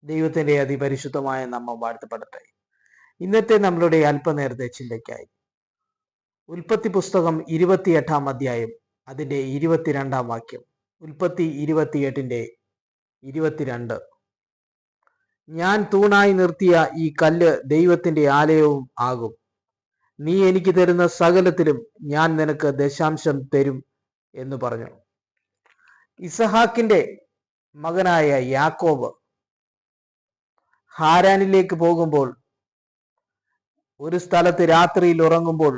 ദൈവത്തിന്റെ അതിപരിശുദ്ധമായ നാമം വാഴ്ത്തപ്പെടട്ടെ. ഇന്നത്തെ നമ്മളുടെ അല്പനേരത്തെ ചിന്തയ്ക്കായി ഉൽപ്പത്തി പുസ്തകം 28 അധ്യായം അതിന്റെ 22 വാക്യം. ഉൽപ്പത്തി 28:22. ഞാൻ തൂണായി നിർത്തിയ ഈ കല്ല് ദൈവത്തിന്റെ ആലയവും ആകും. നീ എനിക്ക് തരുന്ന സകലത്തിലും ഞാൻ നിനക്ക് ദശാംശം തരും എന്ന് പറഞ്ഞു. ഇസഹാക്കിന്റെ മകനായ യാക്കോബ് ഹാരാനിലേക്ക് പോകുമ്പോൾ ഒരു സ്ഥലത്ത് രാത്രിയിൽ ഉറങ്ങുമ്പോൾ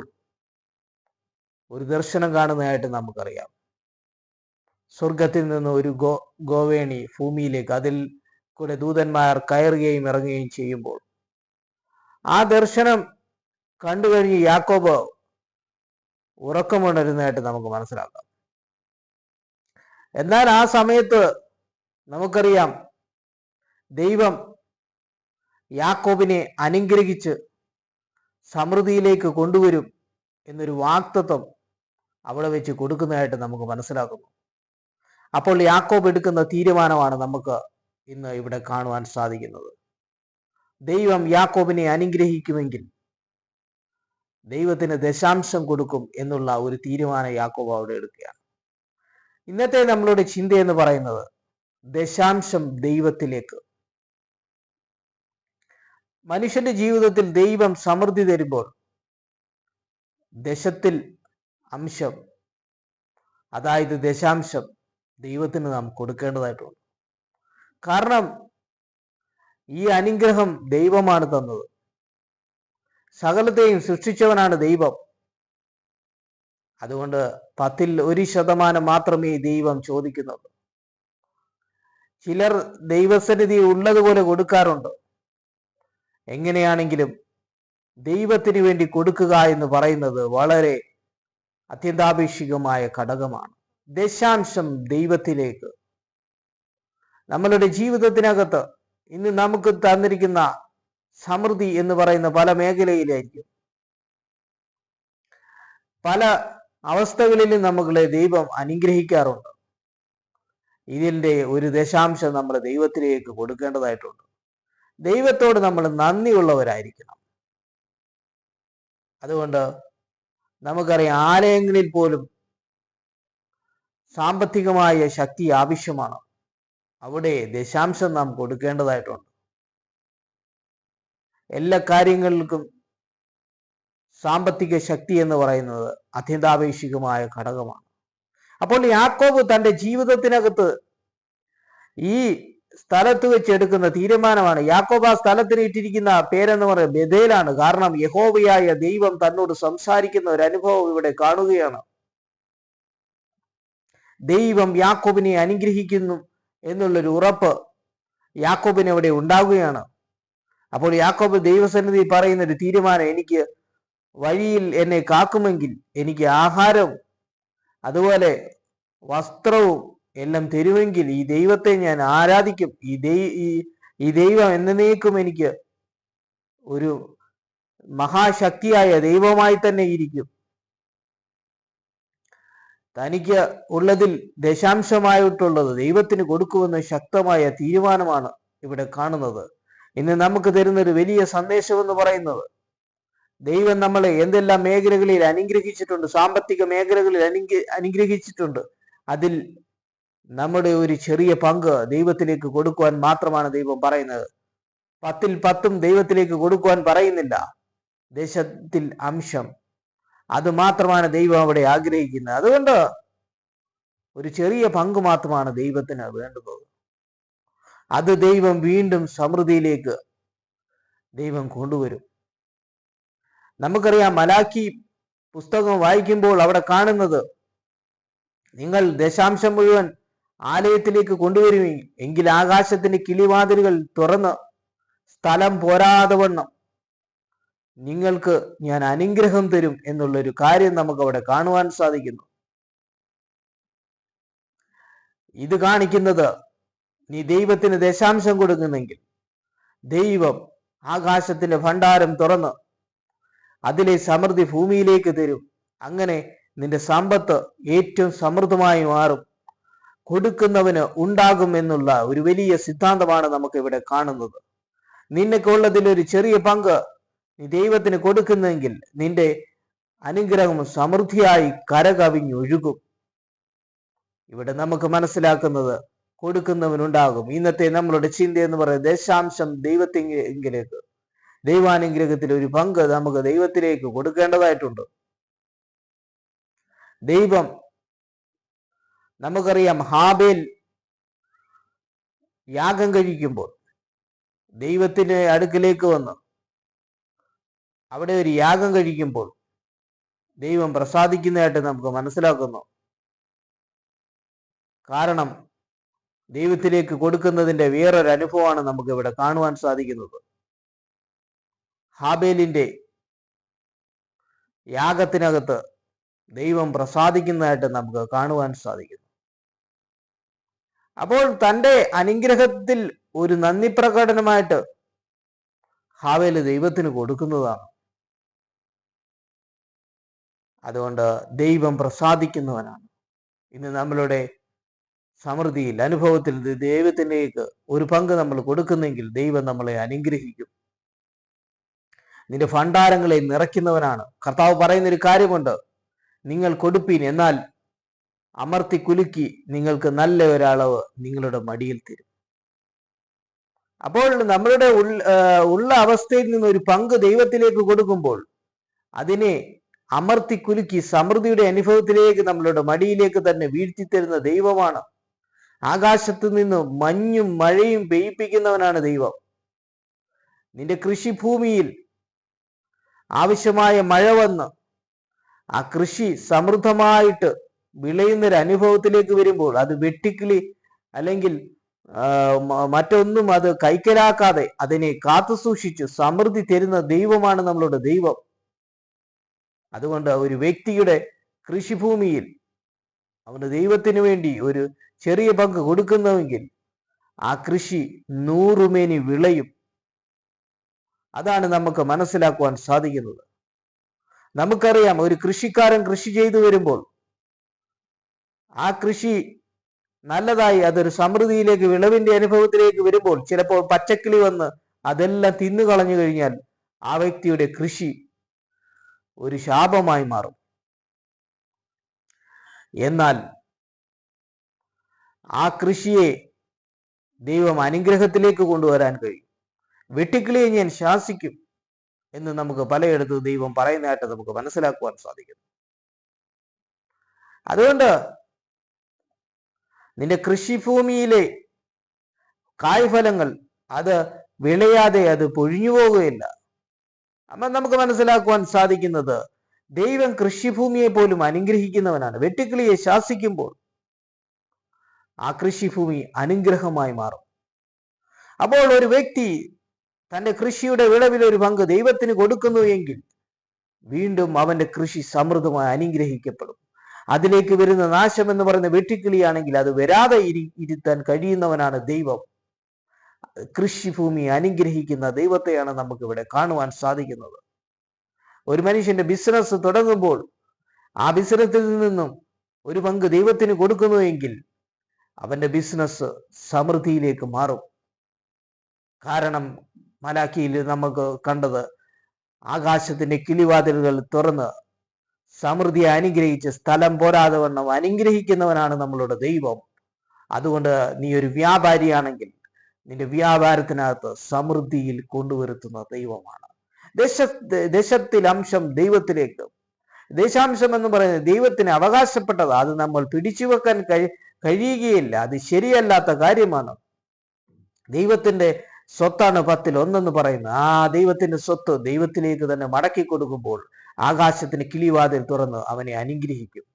ഒരു ദർശനം കാണുന്നതായിട്ട് നമുക്കറിയാം. സ്വർഗത്തിൽ നിന്ന് ഒരു ഗോവേണി ഭൂമിയിലേക്ക്, അതിൽ കൂടെ ദൂതന്മാർ കയറുകയും ഇറങ്ങുകയും ചെയ്യുമ്പോൾ ആ ദർശനം കണ്ടു കഴിഞ്ഞ് യാക്കോബ് ഉറക്കമുണരുന്നതായിട്ട് നമുക്ക് മനസ്സിലാക്കാം. എന്നാൽ ആ സമയത്ത് നമുക്കറിയാം, ദൈവം യാക്കോബിനെ അനുഗ്രഹിച്ച് സമൃദ്ധിയിലേക്ക് കൊണ്ടുവരും എന്നൊരു വാഗ്ദത്തം അവിടെ വെച്ച് കൊടുക്കുന്നതായിട്ട് നമുക്ക് മനസ്സിലാക്കുന്നു. അപ്പോൾ യാക്കോബ് എടുക്കുന്ന തീരുമാനമാണ് നമുക്ക് ഇന്ന് ഇവിടെ കാണുവാൻ സാധിക്കുന്നത്. ദൈവം യാക്കോബിനെ അനുഗ്രഹിക്കുമെങ്കിൽ ദൈവത്തിന് ദശാംശം കൊടുക്കും എന്നുള്ള ഒരു തീരുമാനം യാക്കോബ് അവിടെ എടുക്കുകയാണ്. ഇന്നത്തെ നമ്മളുടെ ചിന്ത എന്ന് പറയുന്നത് ദശാംശം ദൈവത്തിലേക്ക്. മനുഷ്യന്റെ ജീവിതത്തിൽ ദൈവം സമൃദ്ധി തരുമ്പോൾ ദശത്തിൽ അംശം, അതായത് ദശാംശം ദൈവത്തിന് നാം കൊടുക്കേണ്ടതായിട്ടുണ്ട്. കാരണം ഈ അനുഗ്രഹം ദൈവമാണ് തന്നത്. സകലത്തെയും സൃഷ്ടിച്ചവനാണ് ദൈവം. അതുകൊണ്ട് 1% മാത്രമേ ദൈവം ചോദിക്കുന്നുള്ളൂ. ചിലർ ദൈവസന്നിധി ഉള്ളതുപോലെ കൊടുക്കാറുണ്ട്. എങ്ങനെയാണെങ്കിലും ദൈവത്തിന് വേണ്ടി കൊടുക്കുക എന്ന് പറയുന്നത് വളരെ അത്യന്താപേക്ഷികമായ ഘടകമാണ്. ദശാംശം ദൈവത്തിലേക്ക്. നമ്മളുടെ ജീവിതത്തിനകത്ത് ഇന്ന് നമുക്ക് തന്നിരിക്കുന്ന സമൃദ്ധി എന്ന് പറയുന്ന പല മേഖലയിലായിരിക്കും. പല അവസ്ഥകളിലും നമ്മളെ ദൈവം അനുഗ്രഹിക്കാറുണ്ട്. ഇതിൻ്റെ ഒരു ദശാംശം നമ്മൾ ദൈവത്തിലേക്ക് കൊടുക്കേണ്ടതായിട്ടുണ്ട്. ദൈവത്തോട് നമ്മൾ നന്ദിയുള്ളവരായിരിക്കണം. അതുകൊണ്ട് നമുക്കറിയാം, ആലയങ്ങളിൽ പോലും സാമ്പത്തികമായ ശക്തി ആവശ്യമാണ്. അവിടെ ദശാംശം നാം കൊടുക്കേണ്ടതായിട്ടുണ്ട്. എല്ലാ കാര്യങ്ങൾക്കും സാമ്പത്തിക ശക്തി എന്ന് പറയുന്നത് അത്യന്താപേക്ഷികമായ ഘടകമാണ്. അപ്പോൾ യാക്കോബ് തൻ്റെ ജീവിതത്തിനകത്ത് ഈ സ്ഥലത്ത് വെച്ച് എടുക്കുന്ന തീരുമാനമാണ്. യാക്കോബ് ആ സ്ഥലത്തിന് ഇട്ടിരിക്കുന്ന പേരെന്ന് പറയുന്നത് ബേഥേലാണ്. കാരണം യഹോവയായ ദൈവം തന്നോട് സംസാരിക്കുന്ന ഒരു അനുഭവം ഇവിടെ കാണുകയാണ്. ദൈവം യാക്കോബിനെ അനുഗ്രഹിക്കുന്നു എന്നുള്ളൊരു ഉറപ്പ് യാക്കോബിന് അവിടെ ഉണ്ടാവുകയാണ്. അപ്പോൾ യാക്കോബ് ദൈവസന്നിധി പറയുന്ന ഒരു തീരുമാനം, എനിക്ക് വഴിയിൽ എന്നെ കാക്കുമെങ്കിൽ എനിക്ക് ആഹാരവും അതുപോലെ വസ്ത്രവും എല്ലാം തരുമെങ്കിൽ ഈ ദൈവത്തെ ഞാൻ ആരാധിക്കും. ഈ ദൈവം എന്നേക്കും എനിക്ക് ഒരു മഹാശക്തിയായ ദൈവമായി തന്നെ ഇരിക്കും. തനിക്ക് ഉള്ളതിൽ ദശാംശമായിട്ടുള്ളത് ദൈവത്തിന് കൊടുക്കുമെന്ന ശക്തമായ തീരുമാനമാണ് ഇവിടെ കാണുന്നത്. ഇന്ന് നമുക്ക് തരുന്നൊരു വലിയ സന്ദേശം എന്ന് പറയുന്നത്, ദൈവം നമ്മളെ എന്തെല്ലാം മേഖലകളിൽ അനുഗ്രഹിച്ചിട്ടുണ്ട്, സാമ്പത്തിക മേഖലകളിൽ അനുഗ്രഹിച്ചിട്ടുണ്ട്, അതിൽ നമ്മുടെ ഒരു ചെറിയ പങ്ക് ദൈവത്തിലേക്ക് കൊടുക്കുവാൻ മാത്രമാണ് ദൈവം പറയുന്നത്. 10 ദൈവത്തിലേക്ക് കൊടുക്കുവാൻ പറയുന്നില്ല. ദേശത്തിൽ അംശം, അത് മാത്രമാണ് ദൈവം അവിടെ ആഗ്രഹിക്കുന്നത്. അതുകൊണ്ട് ഒരു ചെറിയ പങ്ക് മാത്രമാണ് ദൈവത്തിന് വേണ്ടുന്നത്. അത് ദൈവം വീണ്ടും സമൃദ്ധിയിലേക്ക് ദൈവം കൊണ്ടുവരും. നമുക്കറിയാം, മലാക്കി പുസ്തകം വായിക്കുമ്പോൾ അവിടെ കാണുന്നത്, നിങ്ങൾ ദശാംശം മുഴുവൻ ആലയത്തിലേക്ക് കൊണ്ടുവരുമെങ്കിൽ എങ്കിൽ ആകാശത്തിന്റെ കിളിവാതിലുകൾ തുറന്ന് സ്ഥലം പോരാതെ വണ്ണം നിങ്ങൾക്ക് ഞാൻ അനുഗ്രഹം തരും എന്നുള്ളൊരു കാര്യം നമുക്ക് അവിടെ കാണുവാൻ സാധിക്കുന്നു. ഇത് കാണിക്കുന്നത്, നീ ദൈവത്തിന് ദശാംശം കൊടുക്കുന്നെങ്കിൽ ദൈവം ആകാശത്തിന്റെ ഭണ്ഡാരം തുറന്ന് അതിലെ സമൃദ്ധി ഭൂമിയിലേക്ക് തരും. അങ്ങനെ നിന്റെ സമ്പത്ത് ഏറ്റവും സമൃദ്ധമായി മാറും. കൊടുക്കുന്നവന് ഉണ്ടാകും എന്നുള്ള ഒരു വലിയ സിദ്ധാന്തമാണ് നമുക്ക് ഇവിടെ കാണുന്നത്. നിനക്കുള്ളതിൽ ഒരു ചെറിയ പങ്ക് നീ ദൈവത്തിന് കൊടുക്കുന്നെങ്കിൽ നിന്റെ അനുഗ്രഹം സമൃദ്ധിയായി കരകവിഞ്ഞൊഴുകും. ഇവിടെ നമുക്ക് മനസ്സിലാക്കുന്നത് കൊടുക്കുന്നവനുണ്ടാകും. ഇന്നത്തെ നമ്മളുടെ ചിന്ത എന്ന് പറയുന്നത് ദശാംശം ദൈവത്തിലേക്ക്, ദൈവാനുഗ്രഹത്തിൽ ഒരു പങ്ക് നമുക്ക് ദൈവത്തിലേക്ക് കൊടുക്കേണ്ടതായിട്ടുണ്ട്. ദൈവം, നമുക്കറിയാം, ഹാബേൽ യാഗം കഴിക്കുമ്പോൾ ദൈവത്തിന്റെ അടുക്കിലേക്ക് വന്ന് അവിടെ ഒരു യാഗം കഴിക്കുമ്പോൾ ദൈവം പ്രസാദിക്കുന്നതായിട്ട് നമുക്ക് മനസ്സിലാക്കുന്നു. കാരണം ദൈവത്തിലേക്ക് കൊടുക്കുന്നതിന്റെ വേറൊരു അനുഭവമാണ് നമുക്ക് ഇവിടെ കാണുവാൻ സാധിക്കുന്നത്. ഹാബേലിന്റെ യാഗത്തിനകത്ത് ദൈവം പ്രസാദിക്കുന്നതായിട്ട് നമുക്ക് കാണുവാൻ സാധിക്കുന്നു. അപ്പോൾ തൻ്റെ അനുഗ്രഹത്തിൽ ഒരു നന്ദി പ്രകടനമായിട്ട് ഹാബേൽ ദൈവത്തിന് കൊടുക്കുന്നതാണ്. അതുകൊണ്ട് ദൈവം പ്രസാദിക്കുന്നവനാണ്. ഇന്ന് നമ്മളുടെ സമൃദ്ധിയിൽ, അനുഭവത്തിൽ ദൈവത്തിലേക്ക് ഒരു പങ്ക് നമ്മൾ കൊടുക്കുന്നെങ്കിൽ ദൈവം നമ്മളെ അനുഗ്രഹിക്കും. നിന്റെ ഭണ്ഡാരങ്ങളെ നിറയ്ക്കുന്നവനാണ്. കർത്താവ് പറയുന്നൊരു കാര്യമുണ്ട്, നിങ്ങൾ കൊടുപ്പീൻ, എന്നാൽ അമർത്തി കുലുക്കി നിങ്ങൾക്ക് നല്ല ഒരളവ് നിങ്ങളുടെ മടിയിൽ തരും. അപ്പോൾ നമ്മളുടെ ഉള്ള അവസ്ഥയിൽ നിന്ന് ഒരു പങ്ക് ദൈവത്തിലേക്ക് കൊടുക്കുമ്പോൾ അതിനെ അമർത്തി കുലുക്കി സമൃദ്ധിയുടെ അനുഭവത്തിലേക്ക്, നമ്മളുടെ മടിയിലേക്ക് തന്നെ വീഴ്ത്തിത്തരുന്ന ദൈവമാണ്. ആകാശത്ത് നിന്ന് മഞ്ഞും മഴയും പെയ്യിപ്പിക്കുന്നവനാണ് ദൈവം. നിന്റെ കൃഷിഭൂമിയിൽ ആവശ്യമായ മഴ വന്ന് ആ കൃഷി സമൃദ്ധമായിട്ട് വിളയുന്നൊരു അനുഭവത്തിലേക്ക് വരുമ്പോൾ അത് വെട്ടിക്കിളി അല്ലെങ്കിൽ മറ്റൊന്നും അത് കൈക്കലാക്കാതെ അതിനെ കാത്തു സൂക്ഷിച്ച് സമൃദ്ധി തരുന്ന ദൈവമാണ് നമ്മളുടെ ദൈവം. അതുകൊണ്ട് ഒരു വ്യക്തിയുടെ കൃഷിഭൂമിയിൽ അവന് ദൈവത്തിന് വേണ്ടി ഒരു ചെറിയ പങ്ക് കൊടുക്കുന്നുവെങ്കിൽ ആ കൃഷി 100 മേനി വിളയും. അതാണ് നമുക്ക് മനസ്സിലാക്കുവാൻ സാധിക്കുന്നത്. നമുക്കറിയാം, ഒരു കൃഷിക്കാരൻ കൃഷി ചെയ്തു വരുമ്പോൾ ആ കൃഷി നല്ലതായി അതൊരു സമൃദ്ധിയിലേക്ക്, വിളവിന്റെ അനുഭവത്തിലേക്ക് വരുമ്പോൾ ചിലപ്പോൾ പച്ചക്കിളി വന്ന് അതെല്ലാം തിന്നുകളഞ്ഞു കഴിഞ്ഞാൽ ആ വ്യക്തിയുടെ കൃഷി ഒരു ശാപമായി മാറും. എന്നാൽ ആ കൃഷിയെ ദൈവം അനുഗ്രഹത്തിലേക്ക് കൊണ്ടുവരാൻ കഴിയും. വെട്ടിക്കിളിയെ ഞാൻ ശാസിക്കും എന്ന് നമുക്ക് പലയിടത്തും ദൈവം പറയുന്നതായിട്ട് നമുക്ക് മനസ്സിലാക്കുവാൻ സാധിക്കും. അതുകൊണ്ട് നിന്റെ കൃഷിഭൂമിയിലെ കായ്ഫലങ്ങൾ അത് വിളയാതെ അത് പൊഴിഞ്ഞു പോകുകയില്ല. അപ്പം നമുക്ക് മനസ്സിലാക്കുവാൻ സാധിക്കുന്നത് ദൈവം കൃഷിഭൂമിയെ പോലും അനുഗ്രഹിക്കുന്നവനാണ്. വെട്ടുക്കിളിയെ ശാസിക്കുമ്പോൾ ആ കൃഷിഭൂമി അനുഗ്രഹമായി മാറും. അപ്പോൾ ഒരു വ്യക്തി തൻ്റെ കൃഷിയുടെ വിളവിൽ ഒരു പങ്ക് ദൈവത്തിന് കൊടുക്കുന്നു എങ്കിൽ വീണ്ടും അവന്റെ കൃഷി സമൃദ്ധമായി അനുഗ്രഹിക്കപ്പെടും. അതിലേക്ക് വരുന്ന നാശം എന്ന് പറയുന്ന വെട്ടിക്കിളിയാണെങ്കിൽ അത് വരാതെ ഇരുത്താൻ കഴിയുന്നവനാണ് ദൈവം. കൃഷിഭൂമി അനുഗ്രഹിക്കുന്ന ദൈവത്തെയാണ് നമുക്ക് ഇവിടെ കാണുവാൻ സാധിക്കുന്നത്. ഒരു മനുഷ്യന്റെ ബിസിനസ് തുടങ്ങുമ്പോൾ ആ ബിസിനസ്സിൽ നിന്നും ഒരു പങ്ക് ദൈവത്തിന് കൊടുക്കുന്നു എങ്കിൽ അവന്റെ ബിസിനസ് സമൃദ്ധിയിലേക്ക് മാറും. കാരണം മലാക്കിയിൽ നമുക്ക് കണ്ടത്, ആകാശത്തിന്റെ കിളിവാതിലുകൾ തുറന്ന് സമൃദ്ധിയെ അനുഗ്രഹിച്ച് സ്ഥലം പോരാതെ വണ്ണം അനുഗ്രഹിക്കുന്നവനാണ് നമ്മളുടെ ദൈവം. അതുകൊണ്ട് നീ ഒരു വ്യാപാരിയാണെങ്കിൽ നിന്റെ വ്യാപാരത്തിനകത്ത് സമൃദ്ധിയിൽ കൊണ്ടുവരുത്തുന്ന ദൈവമാണ്. ദേശത്തിൽ അംശം ദൈവത്തിലേക്ക്. ദേശാംശം എന്ന് പറയുന്നത് ദൈവത്തിന് അവകാശപ്പെട്ടത്. അത് നമ്മൾ പിടിച്ചു വെക്കാൻ കഴിയുകയില്ല. അത് ശരിയല്ലാത്ത കാര്യമാണ്. ദൈവത്തിന്റെ സ്വത്താണ് 10-1 പറയുന്നത്. ആ ദൈവത്തിന്റെ സ്വത്ത് ദൈവത്തിലേക്ക് തന്നെ മടക്കി കൊടുക്കുമ്പോൾ ആകാശത്തിന് കിളിവാതിൽ തുറന്ന് അവനെ അനുഗ്രഹിക്കും.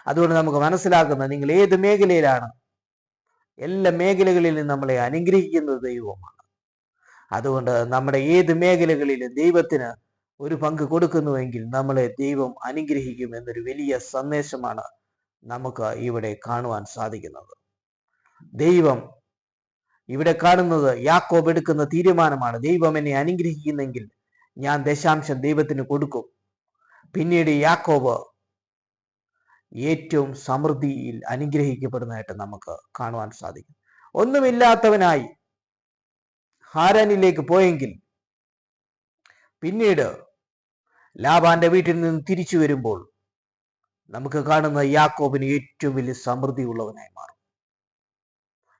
അതുകൊണ്ട് നമുക്ക് മനസ്സിലാക്കുന്നത്, നിങ്ങൾ ഏത് മേഖലയിലാണ്, എല്ലാ മേഖലകളിലും നമ്മളെ അനുഗ്രഹിക്കുന്നത് ദൈവമാണ്. അതുകൊണ്ട് നമ്മുടെ ഏത് മേഖലകളിലും ദൈവത്തിന് ഒരു പങ്ക് കൊടുക്കുന്നുവെങ്കിൽ നമ്മളെ ദൈവം അനുഗ്രഹിക്കും എന്നൊരു വലിയ സന്ദേശമാണ് നമുക്ക് ഇവിടെ കാണുവാൻ സാധിക്കുന്നത്. ദൈവം ഇവിടെ കാണുന്നത് യാക്കോബ് എടുക്കുന്ന തീരുമാനമാണ്. ദൈവം എന്നെ അനുഗ്രഹിക്കുന്നെങ്കിൽ ഞാൻ ദശാംശം ദൈവത്തിന് കൊടുക്കും. പിന്നീട് യാക്കോബ് ഏറ്റവും സമൃദ്ധിയിൽ അനുഗ്രഹിക്കപ്പെടുന്നതായിട്ട് നമുക്ക് കാണുവാൻ സാധിക്കും. ഒന്നുമില്ലാത്തവനായി ഹാരാനിലേക്ക് പോയെങ്കിൽ പിന്നീട് ലാബാന്റെ വീട്ടിൽ നിന്ന് തിരിച്ചു വരുമ്പോൾ നമുക്ക് കാണുന്ന യാക്കോബിന് ഏറ്റവും വലിയ സമൃദ്ധി ഉള്ളവനായി മാറും.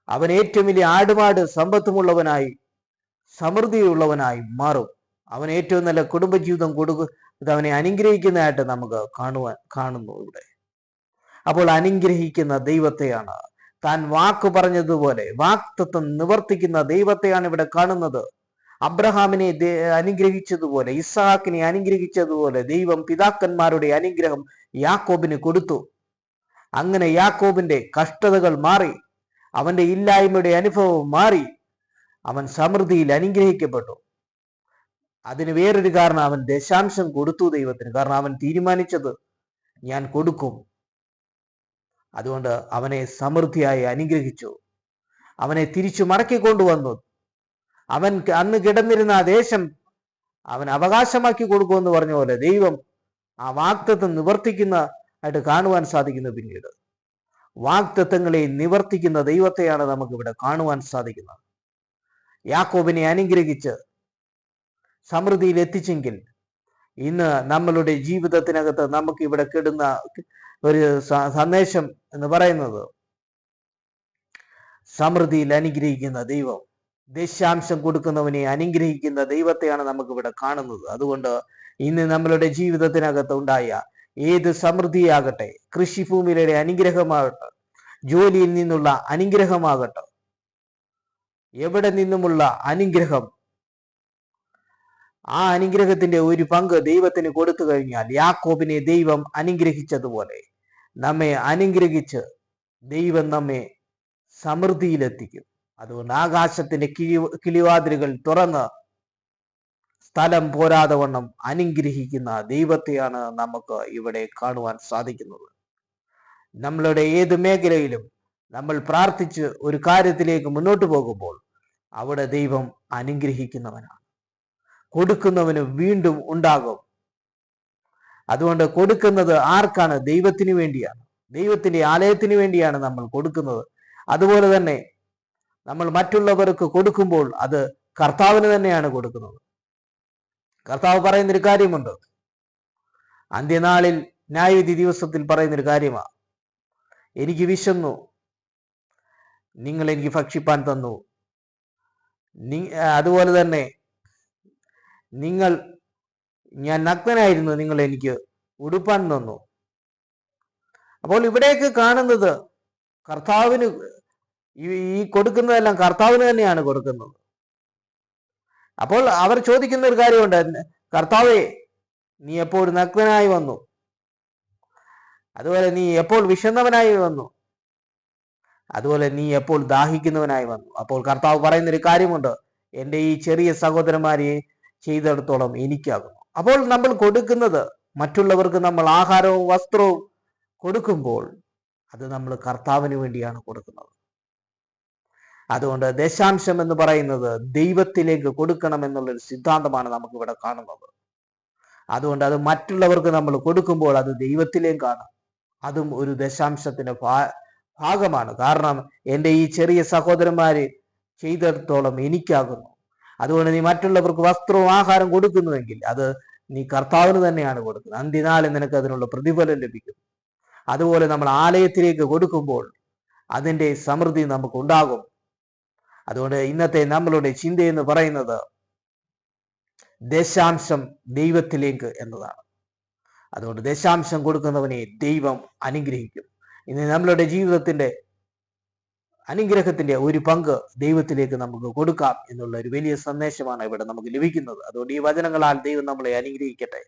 അവൻ ഏറ്റവും വലിയ ആടുമാട് സമ്പത്തുമുള്ളവനായി സമൃദ്ധിയുള്ളവനായി മാറും. അവൻ ഏറ്റവും നല്ല കുടുംബജീവിതം ഇത് അവനെ അനുഗ്രഹിക്കുന്നതായിട്ട് നമുക്ക് കാണുന്നു ഇവിടെ. അപ്പോൾ അനുഗ്രഹിക്കുന്ന ദൈവത്തെയാണ്, താൻ വാക്ക് പറഞ്ഞതുപോലെ വാക്തത്വം നിവർത്തിക്കുന്ന ദൈവത്തെയാണ് ഇവിടെ കാണുന്നത്. അബ്രഹാമിനെ അനുഗ്രഹിച്ചതുപോലെ, ഇസ്ഹാക്കിനെ അനുഗ്രഹിച്ചതുപോലെ ദൈവം പിതാക്കന്മാരുടെ അനുഗ്രഹം യാക്കോബിന് കൊടുത്തു. അങ്ങനെ യാക്കോബിന്റെ കഷ്ടതകൾ മാറി, അവന്റെ ഇല്ലായ്മയുടെ അനുഭവം മാറി, അവൻ സമൃദ്ധിയിൽ അനുഗ്രഹിക്കപ്പെട്ടു. അതിന് വേറൊരു കാരണം, അവൻ ദശാംശം കൊടുത്തു ദൈവത്തിന്. കാരണം അവൻ തീരുമാനിച്ചത് ഞാൻ കൊടുക്കും. അതുകൊണ്ട് അവനെ സമൃദ്ധിയായി അനുഗ്രഹിച്ചു. അവനെ തിരിച്ചു മടക്കിക്കൊണ്ടുവന്നു. അവൻ അന്ന് കിടന്നിരുന്ന ആ ദേശം അവൻ അവകാശമാക്കി കൊടുക്കുമെന്ന് പറഞ്ഞ പോലെ ദൈവം ആ വാഗ്ദത്തം നിവർത്തിക്കുന്ന ആയിട്ട് കാണുവാൻ സാധിക്കുന്നു. പിന്നീട് വാഗ്ദത്തങ്ങളെ നിവർത്തിക്കുന്ന ദൈവത്തെയാണ് നമുക്കിവിടെ കാണുവാൻ സാധിക്കുന്നത്. യാക്കോബിനെ അനുഗ്രഹിച്ച് സമൃദ്ധിയിൽ എത്തിച്ചെങ്കിൽ ഇന്ന് നമ്മളുടെ ജീവിതത്തിനകത്ത് നമുക്ക് ഇവിടെ കിടുന്ന ഒരു സന്ദേശം എന്ന് പറയുന്നത്, സമൃദ്ധിയിൽ അനുഗ്രഹിക്കുന്ന ദൈവം, ദശാംശം കൊടുക്കുന്നവനെ അനുഗ്രഹിക്കുന്ന ദൈവത്തെയാണ് നമുക്കിവിടെ കാണുന്നത്. അതുകൊണ്ട് ഇന്ന് നമ്മളുടെ ജീവിതത്തിനകത്ത് ഉണ്ടായ ഏത് സമൃദ്ധിയാകട്ടെ, കൃഷിഭൂമിയിലെ അനുഗ്രഹമാകട്ടെ, ജോലിയിൽ നിന്നുള്ള അനുഗ്രഹമാകട്ടെ, എവിടെ നിന്നുമുള്ള അനുഗ്രഹം, ആ അനുഗ്രഹത്തിന്റെ ഒരു പങ്ക് ദൈവത്തിന് കൊടുത്തു കഴിഞ്ഞാൽ യാക്കോബിനെ ദൈവം അനുഗ്രഹിച്ചതുപോലെ നമ്മെ അനുഗ്രഹിച്ച് ദൈവം നമ്മെ സമൃദ്ധിയിലെത്തിക്കും. അതുകൊണ്ട് ആകാശത്തിന്റെ കിളിവാതിലുകൾ തുറന്ന് സ്ഥലം പോരാതെ വണ്ണം അനുഗ്രഹിക്കുന്ന ദൈവത്തെയാണ് നമുക്ക് ഇവിടെ കാണുവാൻ സാധിക്കുന്നത്. നമ്മളുടെ ഏത് മേഖലയിലും നമ്മൾ പ്രാർത്ഥിച്ച് ഒരു കാര്യത്തിലേക്ക് മുന്നോട്ട് പോകുമ്പോൾ അവിടെ ദൈവം അനുഗ്രഹിക്കുന്നവനാണ്. കൊടുക്കുന്നവന് വീണ്ടും ഉണ്ടാകും. അതുകൊണ്ട് കൊടുക്കുന്നത് ആർക്കാണ്? ദൈവത്തിന് വേണ്ടിയാണ്, ദൈവത്തിന്റെ ആലയത്തിന് വേണ്ടിയാണ് നമ്മൾ കൊടുക്കുന്നത്. അതുപോലെ തന്നെ നമ്മൾ മറ്റുള്ളവർക്ക് കൊടുക്കുമ്പോൾ അത് കർത്താവിന് തന്നെയാണ് കൊടുക്കുന്നത്. കർത്താവ് പറയുന്നൊരു കാര്യമുണ്ട്, അന്ത്യനാളിൽ ന്യായവിധി ദിവസത്തിൽ പറയുന്നൊരു കാര്യമാണ്, എനിക്ക് വിശന്നു, നിങ്ങൾ എനിക്ക് ഭക്ഷിപ്പാൻ തന്നു. അതുപോലെ തന്നെ ഞാൻ നഗ്നനായിരുന്നു, നിങ്ങൾ എനിക്ക് ഉടുപ്പാൻ തന്നു. അപ്പോൾ ഇവിടേക്ക് കാണുന്നത് കർത്താവിന്, ഈ കൊടുക്കുന്നതെല്ലാം കർത്താവിന് തന്നെയാണ് കൊടുക്കുന്നത്. അപ്പോൾ അവർ ചോദിക്കുന്ന ഒരു കാര്യമുണ്ട്, കർത്താവേ നീ എപ്പോൾ നഗ്നനായി വന്നു, അതുപോലെ നീ എപ്പോൾ വിശന്നവനായി വന്നു, അതുപോലെ നീ എപ്പോൾ ദാഹിക്കുന്നവനായി വന്നു. അപ്പോൾ കർത്താവ് പറയുന്നൊരു കാര്യമുണ്ട്, എൻ്റെ ഈ ചെറിയ സഹോദരന്മാരെ ചെയ്തെടുത്തോളം എനിക്കാകുന്നു. അപ്പോൾ നമ്മൾ കൊടുക്കുന്നത്, മറ്റുള്ളവർക്ക് നമ്മൾ ആഹാരവും വസ്ത്രവും കൊടുക്കുമ്പോൾ അത് നമ്മൾ കർത്താവിന് വേണ്ടിയാണ് കൊടുക്കുന്നത്. അതുകൊണ്ട് ദശാംശം എന്ന് പറയുന്നത് ദൈവത്തിലേക്ക് കൊടുക്കണം എന്നുള്ളൊരു സിദ്ധാന്തമാണ് നമുക്ക് ഇവിടെ കാണുന്നത്. അതുകൊണ്ട് അത് മറ്റുള്ളവർക്ക് നമ്മൾ കൊടുക്കുമ്പോൾ അത് ദൈവത്തിലേക്കാണ്, അതും ഒരു ദശാംശത്തിന്റെ ഭാഗമാണ്. കാരണം എൻ്റെ ഈ ചെറിയ സഹോദരന്മാര് ചെയ്തെടുത്തോളം എനിക്കാകുന്നു. അതുകൊണ്ട് നീ മറ്റുള്ളവർക്ക് വസ്ത്രവും ആഹാരം കൊടുക്കുന്നുവെങ്കിൽ അത് നീ കർത്താവിന് തന്നെയാണ് കൊടുക്കുന്നത്. അന്ത്യനാളിൽ നിനക്ക് അതിനുള്ള പ്രതിഫലം ലഭിക്കും. അതുപോലെ നമ്മൾ ആലയത്തിലേക്ക് കൊടുക്കുമ്പോൾ അതിൻ്റെ സമൃദ്ധി നമുക്ക് ഉണ്ടാകും. അതുകൊണ്ട് ഇന്നത്തെ നമ്മളുടെ ചിന്തയെന്ന് പറയുന്നത് ദശാംശം ദൈവത്തിലേക്ക് എന്നതാണ്. അതുകൊണ്ട് ദശാംശം കൊടുക്കുന്നവനെ ദൈവം അനുഗ്രഹിക്കും. ഇന്ന് നമ്മളുടെ ജീവിതത്തിന്റെ അനുഗ്രഹത്തിന്റെ ഒരു പങ്ക് ദൈവത്തിലേക്ക് നമുക്ക് കൊടുക്കാം എന്നുള്ള ഒരു വലിയ സന്ദേശമാണ് ഇവിടെ നമുക്ക് ലഭിക്കുന്നത്. അതുകൊണ്ട് ഈ വചനങ്ങളാൽ ദൈവം നമ്മളെ അനുഗ്രഹിക്കട്ടെ.